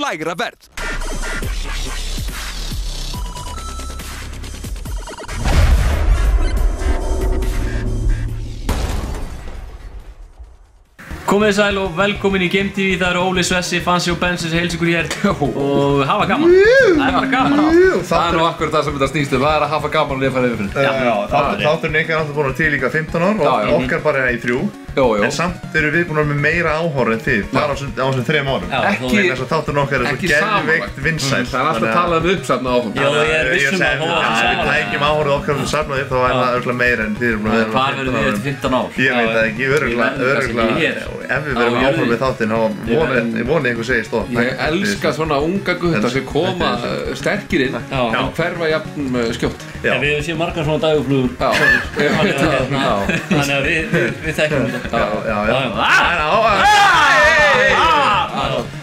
lægra verð. Komið þið sæl og velkomin í Game TV, það eru Óli, Svessi, Fansi og Bensi sem heilsa ykkur hér og hafa gaman. Það er bara gaman. Það er nú akkurat það sem þetta snýst það er að hafa gaman og lifa það yfir fyrir. Já, þátturinn ykkar er alltaf búin að til líka 15 ár og okkar bara í 3. En samt eru við búin með meira áhorf en þið, bara á þessum 3 árum. Ekki þess að þátturinn okkar er svo geðveikt vinsæll. Það er alltaf talað um uppsafna áhorf. Já, ég er vissum að við tækjum áhorfið okkar um safnaði, þá er það örugglega meira en þið eru búin að vera. Hvað verður þið eftir 15 ár? Ég veit það ekki, örugglega. Ef við verðum í áhorf við þáttinn, þá voni einhver segir stopp. Ég elska svona unga gutta sem koma sterkir inn en hverfa jafn skjótt. Við séum margar svona daguflugur. Þannig að við þekkjum þetta.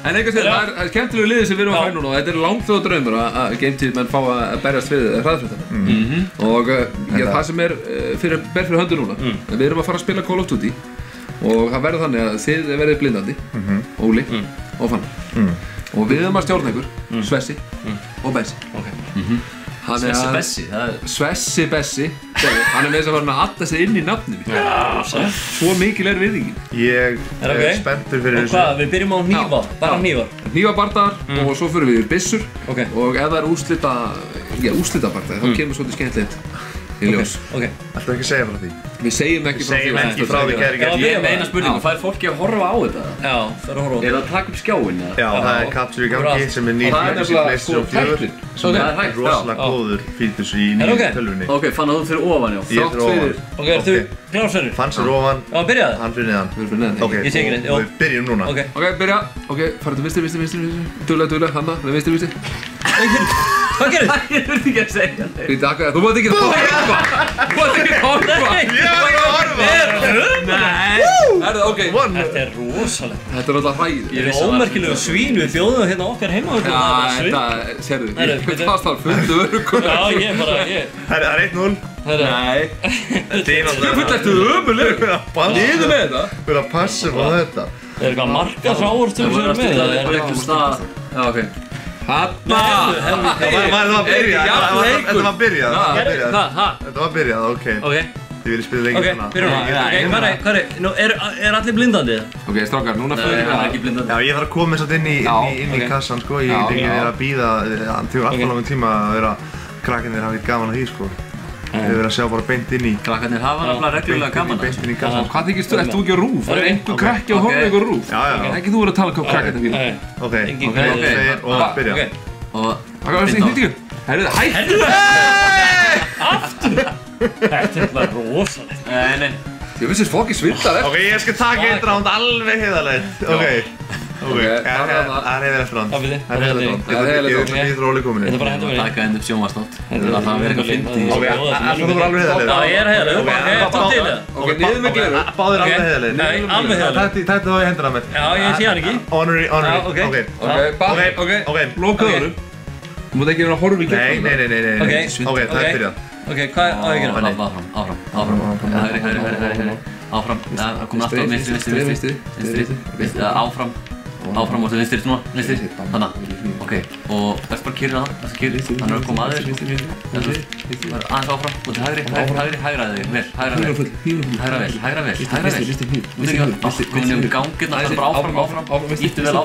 En einhvers veginn, það er skemmtilegu liðið sem við erum að fæ núna og þetta er langþjóða draumur að Game TV menn fá að berjast við hraðfréttina. Og það sem ber fyrir höndu núna, við erum að fara að spila Call of Duty og það verður þannig að þið verðið blindandi, Óli og Fannar. Og við erum að stjórna ykkur, Svessi og Bessi. Svessi Bessi, það er... Svessi Bessi, hann er með þess að fara að adda sig inn í nafninu. Svo mikil er virðingin. Ég er spenntur fyrir þessu. Og hvað, við byrjum á hnífa, bara hnífar? Hnífabardagar og svo fyrir við byssur. Og ef það er úrslitabardagar, þá kemur svolítið skemmtilegt í ljós. Ættu ekki að segja frá því? Við segjum ekki frá því, kæri gæti. Ég er með eina spurningu, fær fólki að horfa á þetta? Já, það er að horfa á þetta. Er það að taka upp skjáinn? Já, það er capture í gangi sem er nýtt fítus í PlayStation 4 sem er rosalega góður fítus í nýju tölvunni. Ok, fann að þú fyrir ofan, já. Ég er fyrir ofan. Ok, ertu klársverður? Fanns er ofan. Já, byrjaði? Hann fyrir neðan. Ok, ég sé ekki neitt, já. Við byrjum núna. Ok, byrja. Ok, farðu til vinstri. Duglega, hanna, vinstri. Hvað gerir þið? Ég þurfti ekki að segja þetta. Þú mátt ekki horfa. Þú mátt ekki horfa. Ég var ekki að horfa. Nei. Ok. Þetta er rosalegt. Þetta er alltaf hræðið. Ég er ómerkilegu svín við þjóðum hérna okkar heima. Já, þetta, sérðu, ég fannst það fundu örugum. Já, ég bara, Það er 1-0. Nei. Ég full eftir ömuleg. Niður með þetta. Við erum að passa á þetta. Það er eitthvað margar hráortum sem er með. Það er eitthvað stað. Já, ok. Hanna! Þetta var byrjað. Þetta var byrjað, ok. Þið viljið spila lengi svona. Ok, byrjum við. Hvað er allir blindandi? Ok, strákar, núna fyrir Nei, hann er ekki blindandi. Já, ég þarf að koma þess að inn í kassan, sko. Ég er að bíða, það tekur alltaf langan tíma að vera krakkarnir hafi gaman að því, sko. Þið verður að sjá bara beint inn í... Krakkarnir hafa náttúrulega reglulega gaman að beint inn í kassan. Hvað þykist þú? Ert þú ekki á RÚV? Það er einhver krakki að horfa ykkur RÚV. Já. Ekki þú verður að tala hvað krakkarnir fíla. Ok, 1, 2 og byrja. Hvað var þetta í Herðu, hættu! Aftur! Þetta er bara rosalegt. Nei. Ég vissi fokki svindar Ok, ég skal taka eitt ránd alveg heiðarlegt. Ok. Það er heiðarlegt ránd. Það er heiðarlegt ránd. Ég þurfa Óli komin inn. Þetta er bara hendur verið. Taka hendur sjónvarsnátt. Þetta er að vera eitthvað fyndið. Ok, þú verður alveg heiðarlegir. Já, ég er heiðarlegur. Ok, það til það. Ok, niður með gleru. Báðir alveg heiðarlegir. Nei, alveg heiðarlegur. Þetta þá í hendur að mér. Já, ég sé hann ekki. Honorary. Ok. Lokaðu honum. Þú mútt ekki vera að horfa í gegnum Nei. Ok, það er byrjað. Ok, hvað á ég að gera? Áfram. Hægri. Áfram. Það komið alltaf vinstri. Áfram og svo vinstri snúa. Þannig. Ok, og best bara kýrið hann. Hann er að koma að þér. Aðeins áfram. Og til hægri. Hægra þig. Vel. Hægra vel. Komin yfir gangirna. Það er bara áfram. Íttu vel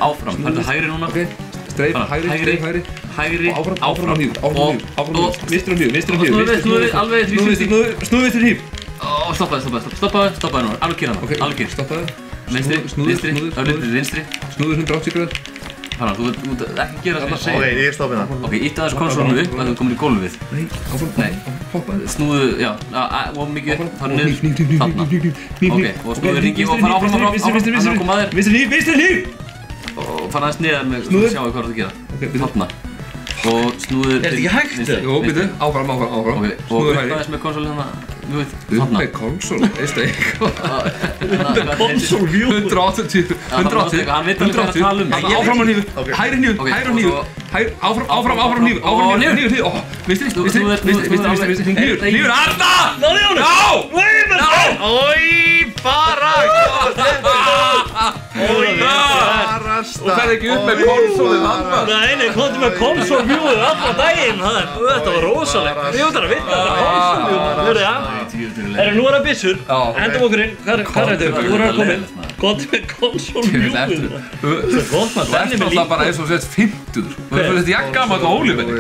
áfram. Það er hægri núna. Streif, hægri, áfram á hníf, og vinstri á hníf, snúðu vinstri hníf. Stoppaðu núna, alveg kýr hana, alveg kýr. Stoppaðu. Vinstri. Snúðu 180 gráður. Þannig, þú ert ekki að gera það sem ég Ok, segi. ég er stoppið það. Ok, íttu aðeins konsolinu upp, að þú komin í gólfið. Nei, áfram, hoppaðu. Snúðu, já, of mikið upp, þá niður, þarna. Ok, og snúðu ringi og fara áfram, hann er að koma að þér. Vinstri hníf. Og fara aðeins niðar með, svo sjáu hvað þú ert að gera. Þarna. Og snúðu... Er þetta ekki hægt? Jú, býtu, áfram. Ok, og upp aðeins með konsól hérna, þú veit, Upp þarna. með konsól, veistu eitthvað? Konsól, 180. Hann veit alveg hvað að tala um. Áfram á hnífu, hægri hnífu, áfram hnífu, vinstri, hnífur, Arna! Náðu í honum! Já! Ói, bara! Og ferði ekki upp með konsólið annars. Nei, komdu með konsólmjúið allan daginn. Þetta var rosalegt. Ég veit að vinna þetta konsólmjúið. Nú það byssur. Hendum okkur inn. Hvað er þetta? Þú er að koma inn. Komdu með konsólmjúið. Þú ert alltaf bara eins og sett 50. Þú ert þetta jakkamall og ólífenni.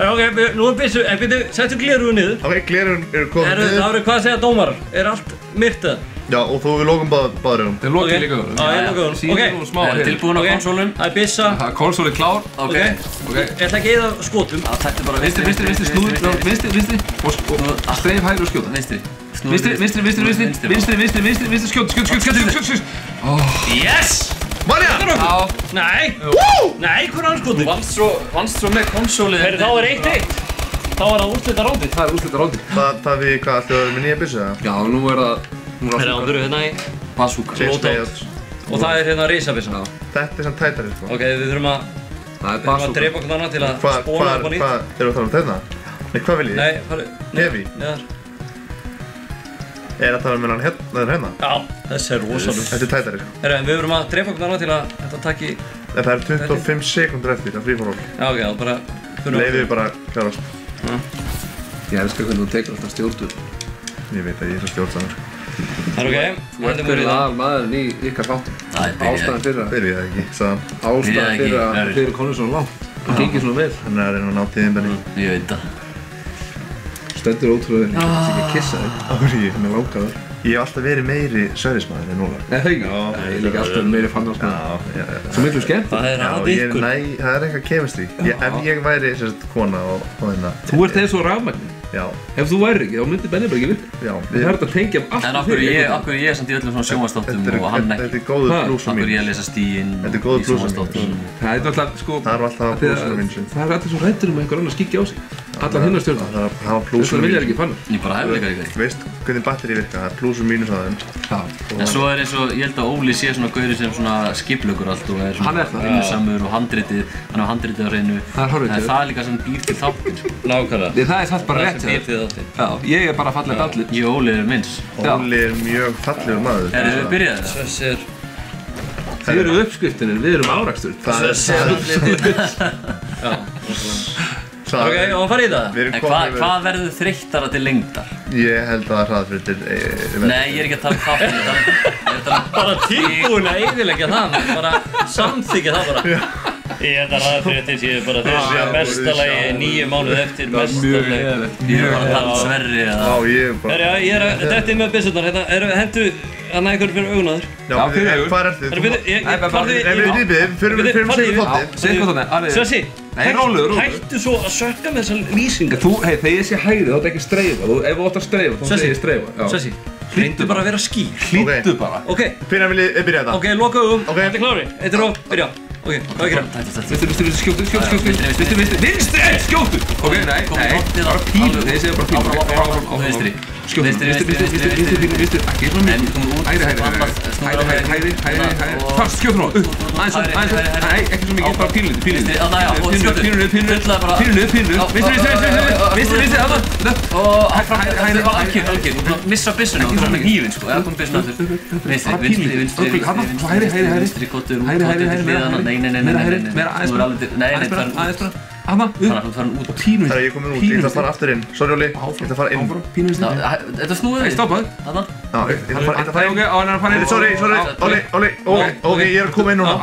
Ok, nú er byssu. En byrju, settu gleraugun niður. Ok, gleraugun eru komið niður. Það eru hvað að segja dómarar? Er allt myrkt eða? Já, og þú við lókum báðurinn. Þeir lokið líka Já, ég loka augunum. Það er tilbúin á konsólum. Það er byssa. Konsólið klár. Ok. Ég ætla ekki að eyða skotum. Taktu bara Vinstri, snúð, vinstri. Og streif hægri og skjóta. Vinstri. Vinstri, skjóta. Yes! Marja! Nei! Nei, hvað er annars skotið? Þú vannst svo með konsólið. Þá er 1-1. Þá er það úrslita rándið. Það er úrslita rándið. Það við hvað alltaf verðum með nýja byssu, eða? Já, nú er það... Hérna ándur hérna í bazooka. Og það er hérna risabyssan. Þetta er samt tætari, sko. Ok, við þurfum að drepa okkur annað til að spóna upp á nýtt. Hvað, eru það að tala um þetta? Nei, hvað vil ég? Nei, farðu. Heavy? Neðar. Er það að tala um hérna? Já, þessi er rosalug. Þetta er tætari, sko. Við þurfum að drepa okkur annað til að þetta taki... Það er 25 sekundur eftir að fríforról. Já, ok, þá bara... Leifið bara klárast. Ég elskar hvernig þú tekur alltaf stjórnur. Ég veit að ég er svo stjórnsamur. Það er ok. Þú ert hvernig aðalmaðurinn í ykkar þáttum. Ástæðan fyrir að... Byrjaði ekki, sagðan. Ástæðan fyrir að þið eru konur svona langt. Það gengir svona vel. Hann er að reyna að ná tíðinbenni. Ég veit það. Stendur ótrúlega vel. Ég kannski ekki að kissa þig. Ári, hann er langaður. Ég hef alltaf verið meiri Sverrismaður en Óla. Nei, það ekki? Ég er líka alltaf meiri fannarsmaður. Svo miklu skemmt. Það er að ykkur. Nei, það er eitthvað chemistry. Ef ég væri kona og hérna... Þú ert eins og rafmagni. Já. Ef þú væri ekki, þá myndi Benni bara ekki virka. Já. Það er þetta að tengja allt En okkur ég er samt í öllum svona sjónvarpsþáttum og hann ekki. Þetta er góður plús og mínus. Okkur ég að lesa stíinn í sjónvarpsþáttum. Það er alltaf, sko... Það er alltaf plús og mínus. Það er allir svo hræddir einhver annar skikja á sig. Allar hinnar stjórnar. Það er að hafa plús og mínus. Þess vegna vilja ekki fanna. Ég bara hef líka Þú veist hvernig batteri virka, það er plús og mínus á þeim. En svo er eins og, ég held að Óli sé svona gauri sem svona skiplaugur allt og er svona vinnusamur og handritið, hann á handritið á hreinu. Það er hárrétt. En það er líka sem býr til þáttinn. Nákvæmlega. Það er satt bara rétt. Já, ég er bara fallegt allir. Ég og Óli erum minns. Óli er mjög fallegur maður. Við byrjaði það? Þessi er... Þið eru uppskriftin en við erum árakstur. Ok, og hann farið í það? En hvað verður þreyttara til lengdar? Ég held að hraðfréttir... Nei, ég er ekki að tala um þáttinn, ég er að tala um... Bara tilbúin að eyðileggja það, bara samþyggja það bara. Ég held að hraðfréttir séu bara þessi mestalagi 9 mánuð eftir mestalagi. Ég er bara að tala um Sverri eða... Já, ég er bara... Ég er að detti með byssurnar, hentu hann eitthvað fyrir augun á þér. Já, hvað er þið? Svessi, hættu svo að sökka með þessar lýsingar. Þegar ég sé hægri þá er þetta ekki streifa. Ef þú átt að streifa þá segir ég streifa. Svessi, hlýttu bara að vera skýr. Hlýttu bara. Ok. Hvenær vil ég byrja þetta? Ok, loka augum. Þetta er klári. Þetta er á, byrja. Ok, hvað er að Vinstri, skjótu. Vinstri, skjótu! Ok, nei, bara pílu. Þegar ég segja bara pílu. Vinstri. Skjótu, vinstri. Ekki svona mikið. Hægri. Fast, skjótu nú. Aðeins, ekki svo mikið, bara pílu. Pílu niður. Vinstri, Algjör, þú missa byssuna og þú er með hnífinn sko, eða komið byssuna aftur. Vinstri, kottur, hliðana, nei, þú er farin út. Það er ég komin út, ég ætla að fara aftur inn. Sorry Óli, ég ætla að fara inn. Þetta snúið þig. Stoppaðu. Þarna. Já, ég ætla að fara inn. Ok, hann er að fara inn. Sorry, Óli, ok, ég er að koma inn núna.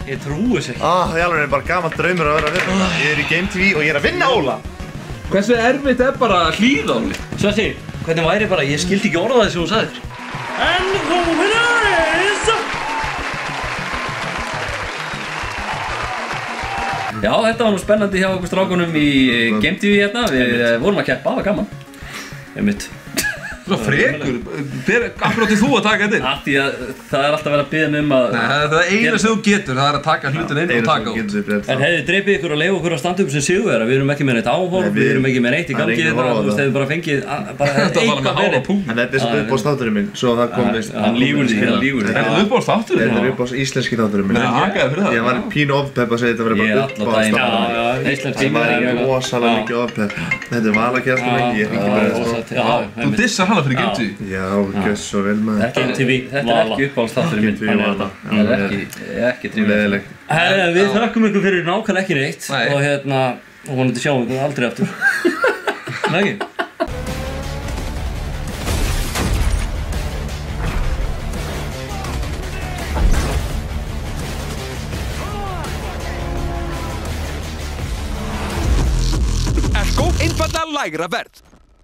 Ég trúi sér. Það er bara gaman draumur að vera að vinna. Ég er í Game TV og ég er að vinna Óla. Hversu erfitt er bara að hlýða Óli? Svessi, hvernig væri bara, ég skildi ekki orða það sem hún sagðir. And the winner is... Já, þetta var nú spennandi hjá okkur strákunum í Game TV hérna. Við vorum að keppa, það var gaman. Einmitt. Svo frekur, akkur átti þú að taka þetta inn? Af því að það alltaf verið að biðja mig að það eina sem þú getur, það að taka hlutin inn og taka út. En hefði dreipið ykkur og leiði okkur að standa upp sem sigurvegara, við erum ekki með neitt áhorf, við erum ekki með neitt í gangi þetta, þú veist, hefði bara fengið eitthvað verið. En þetta er svona uppáhaldsþátturinn minn, svo það komist. Hann lígur. Er það uppáhaldsþátturinn? Þetta er uppáhalds íslenski þátturinn minn. Ég var pínu ofpepp að segja þetta verið bara uppáhaldsþátturinn. Það var rosalega mikið ofpepp. Þetta er valakjæstum ekki, ég Þú dissar hana fyrir GameTV? Já, gjöss svo vel maður. GameTV, þetta er ekki uppáhaldsþátturinn minn. Það er ekki trífilegt. Við þökkum ykkur fyrir nákvæmlega ekki neitt og vonandi sjáum ykkur aldrei aftur. Nei ekki? Ergo einfaldlega lægra verð.